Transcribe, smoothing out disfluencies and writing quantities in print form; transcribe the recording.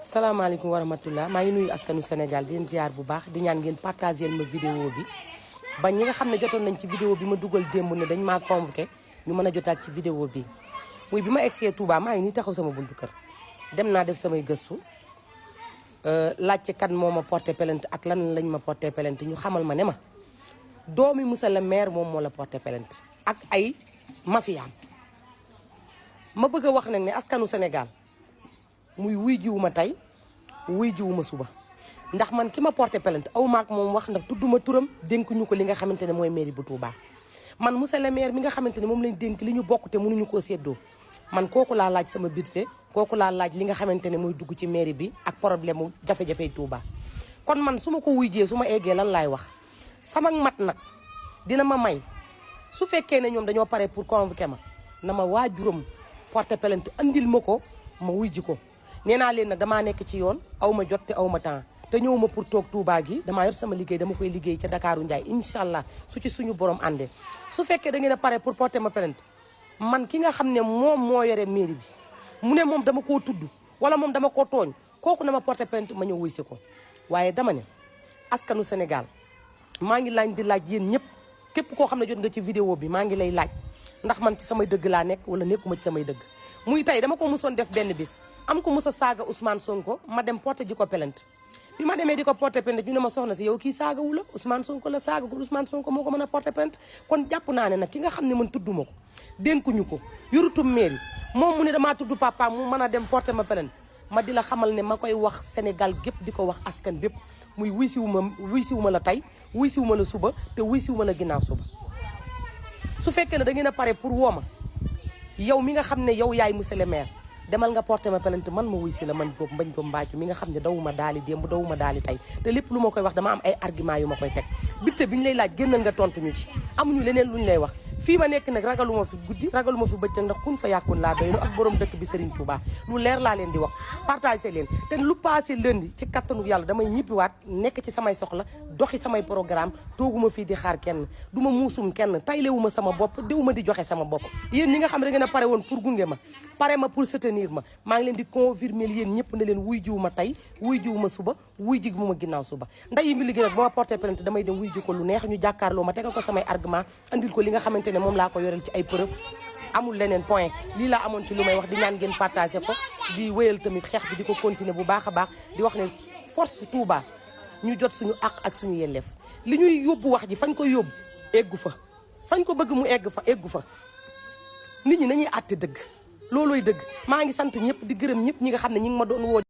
salaamaaleykum wa rahmatullah maa ngi nuyu askanu Sénégal di leen ziar bu baax di ñaan ngeen partagé ma vidéo bi ba ñi nga xam ne jotoon nañ ci vidéo bi ma dugal démb ne dañ maa convoqué ñu mën a jotaat ci vidéo bi muy bi ma egsee Touba maa ngi nii taxaw sama buntu kër dem naa def samay gëstu laajte kan moo ma porté plainte ak lan lañ ma porté plainte ñu xamal ma ne ma doomi monsieur le maire moom moo la porté plainte ak ay mafiyaam ma bëgg a wax nag ne askanu Sénégal muy wuy jiwuma tey wuy jiwuma suba ndax man ki ma porté plainte aw maak moom wax ndax tudduma turam dénkuñu ko li nga xamante ne mooy mairie bu Touba man monsieur le maire mi nga xamante ne moom lañ dénk li ñu bokk te mënuñu koo séddoo man kooku laa laaj sama budget kooku laa laaj li nga xamante ne mooy dugg ci mairie bi ak problème mu jafe-jafe Touba kon man su ma ko wuyjee su ma eggee lan laay wax sama mat nag dina ma may su fekkee ne ñoom dañoo pare pour convoquer ma na ma waajuram porté plainte andil ma ko ma wuy ji ko nee naa leen nag damaa nekk ci yoon aw ma jot te aw ma temps te ñëw ma pour toog Touba gi damaa yor sama liggéey dama koy liggéey ca Dakaaru Njaay incha allah su ci suñu borom àndee su fekkee da ngeen a pare pour porter ma plainte man ki nga xam ne moom moo yore mairie bi mu ne moom dama koo tudd wala moom dama koo tooñ kooku na ma porter plainte ma ñëw wuy si ko waaye dama ne askanu Sénégal maa ngi laaj di laaj yéen ñëpp képp koo xam ne jot nga ci vidéo bi maa ngi lay laaj ndax man ci samay dëgg laa nekk wala nekkuma ci samay dëgg muy tey dama ko musoon def benn bis am ko mos a saaga Ousmane Sonko ma dem porté ji ko plainte bi ma demee di ko porté plainte ñu ne ma soxna si yow kii saagawu la Ousmane Sonko la saaga ko Ousmane Sonko moo ko mën a porté plainte kon jàpp naa ne nag ki nga xam ne man tudduma ko dénkuñu ko yorutum mairie moom mu ne damaa tudd papa mu mën a dem porté ma plainte ma di la xamal ne ma koy wax Sénégal gépp di ko wax askan bépp muy wuy siwu ma la tey wuy siwu ma la suba te wuy siwu ma la ginnaaw suba su fekkee ne da ngeen a pare pour woo ma yow mi nga xam ne yow yaay monsieur le maire demal nga porté ma plainte man ma wuy si la man Diop Mbagne Diop Mbacke mi nga xam ne dawuma daali démb dawuma daali tey te lépp lu ma koy wax dama am ay argument yu ma koy teg bicte bi ñu lay laaj génnal nga tontu ñu ci amuñu leneen lu ñu lay wax fii ma nekk nag ragaluma fi guddi ragaluma fi bëccëg ndax kun fa yàkkun laa doylu ak borom dëkk bi Serigne Touba lu leer laa leen di wax partagé leen te lu passé lundi ci kattanu yàlla damay ñibbiwaat nekk ci samay soxla doxi samay programme tooguma fii di xaar kenn du ma muusum kenn taylewuma sama bopp diwuma di joxe sama bopp yéen ñi nga xam ne da ngeen a pare woon pour gunge ma pare ma pour soutenir ma maa ngi leen di confirmer yéen ñëpp ne leen wuy jiwu ma tey wuy jiwu ma suba wuy ji mu ma ginnaaw suba nday yi mbi liggéey nag ba ma porté plainte damay dem wuy ji ko lu neex ñu jàkkaarloo ma tegal ko samay argument andil ko li nga xamante ne moom laa ko yoreel ci ay preuve amul leneen point lii laa amoon ci lu may wax di ñaan ngeen partagé ko di wéyal tamit xeex bi di ko continuer bu baax a baax di wax ne force Touba ñu jot suñu àq ak suñu yelleef li ñuy yóbbu wax ji fañ ko yóbbu eggu fa fañ ko bëgg mu egg fa eggu fa nit ñi nañuy àtte dëgg loolooy dëgg maa ngi sant ñëpp di gërëm ñëpp ñi nga xam ne ñi ngi ma doon woo